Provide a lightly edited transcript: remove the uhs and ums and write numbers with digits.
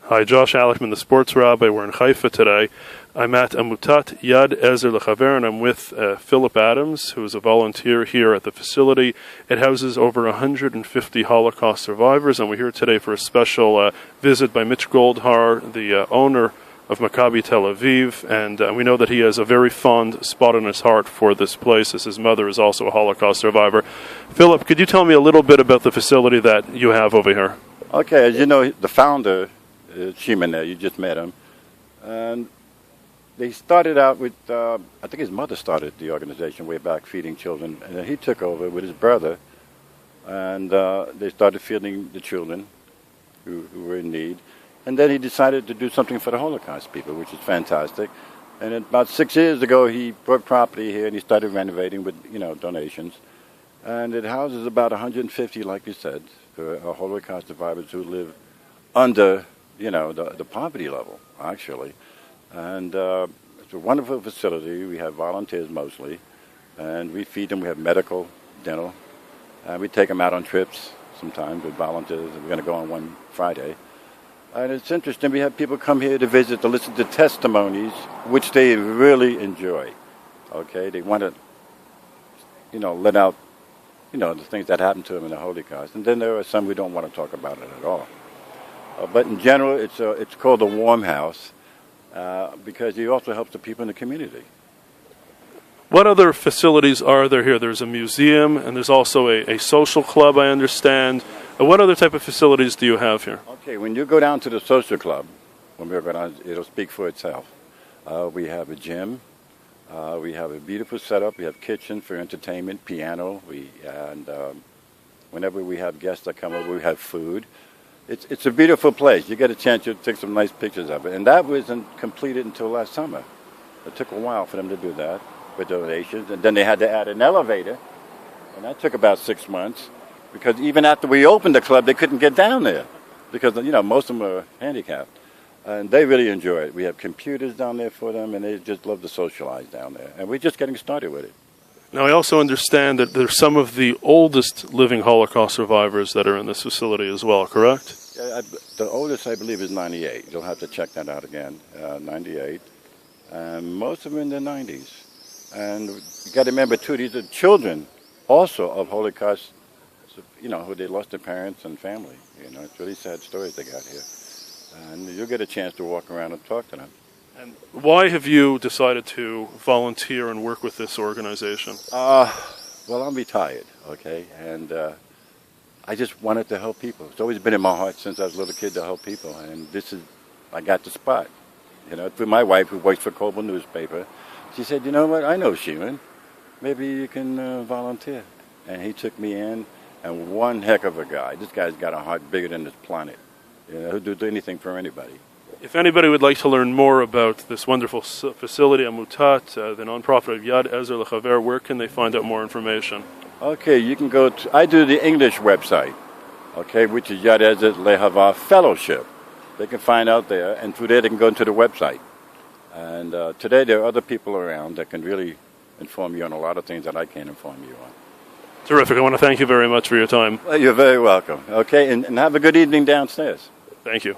Hi, Josh Alickman, the sports rabbi. We're in Haifa today. I'm at Amutat Yad Ezer Lechaver, and I'm with Phillip Adams, who is a volunteer here at the facility. It houses over 150 Holocaust survivors, and we're here today for a special visit by Mitch Goldhar, the owner of Maccabi Tel Aviv, and we know that he has a very fond spot in his heart for this place, as his mother is also a Holocaust survivor. Phillip, could you tell me a little bit about the facility that you have over here? Okay, as you know, the founder, Shimon, you just met him, and they started out with, I think his mother started the organization way back, feeding children, and then he took over with his brother, and they started feeding the children who were in need, and then he decided to do something for the Holocaust people, which is fantastic. And about 6 years ago, he bought property here, and he started renovating with, donations, and it houses about 150, like you said, Holocaust survivors who live under the poverty level, actually. And it's a wonderful facility. We have volunteers mostly, and we feed them. We have medical, dental, and we take them out on trips sometimes with volunteers. We're going to go on one Friday. And it's interesting. We have people come here to visit, to listen to testimonies, which they really enjoy. Okay? They want to, let out, the things that happened to them in the Holocaust. And then there are some we don't want to talk about it at all. But in general, it's called a warm house because it also helps the people in the community. What other facilities are there here? There's a museum, and there's also a social club, I understand. What other type of facilities do you have here? Okay, when you go down to the social club, when we go down, it'll speak for itself. We have a gym. We have a beautiful setup. We have kitchen for entertainment, piano. And whenever we have guests that come over, we have food. It's a beautiful place. You get a chance to take some nice pictures of it. And that wasn't completed until last summer. It took a while for them to do that with donations. And then they had to add an elevator. And that took about 6 months. Because even after we opened the club, they couldn't get down there. Because, most of them are handicapped. And they really enjoy it. We have computers down there for them, and they just love to socialize down there. And we're just getting started with it. Now, I also understand that there's some of the oldest living Holocaust survivors that are in this facility as well, correct? The oldest, I believe, is 98. You'll have to check that out again, 98. And most of them in their 90s. And you got to remember, too, these are children also of Holocaust, who they lost their parents and family. It's really sad stories they got here. And you'll get a chance to walk around and talk to them. And why have you decided to volunteer and work with this organization? Well, I'm retired, okay? And I just wanted to help people. It's always been in my heart since I was a little kid to help people. And I got the spot. Through my wife, who works for Kobo newspaper, she said, you know what, I know Shimon. Maybe you can volunteer. And he took me in, and one heck of a guy. This guy's got a heart bigger than this planet. He'll do anything for anybody. If anybody would like to learn more about this wonderful facility, Amutat, the nonprofit of Yad Ezer Lechaver, where can they find out more information? Okay, you can go to, I do the English website, okay, which is Yad Ezer Lechaver Fellowship. They can find out there, and through there they can go into the website. And today there are other people around that can really inform you on a lot of things that I can't inform you on. Terrific. I want to thank you very much for your time. Well, you're very welcome. Okay, and have a good evening downstairs. Thank you.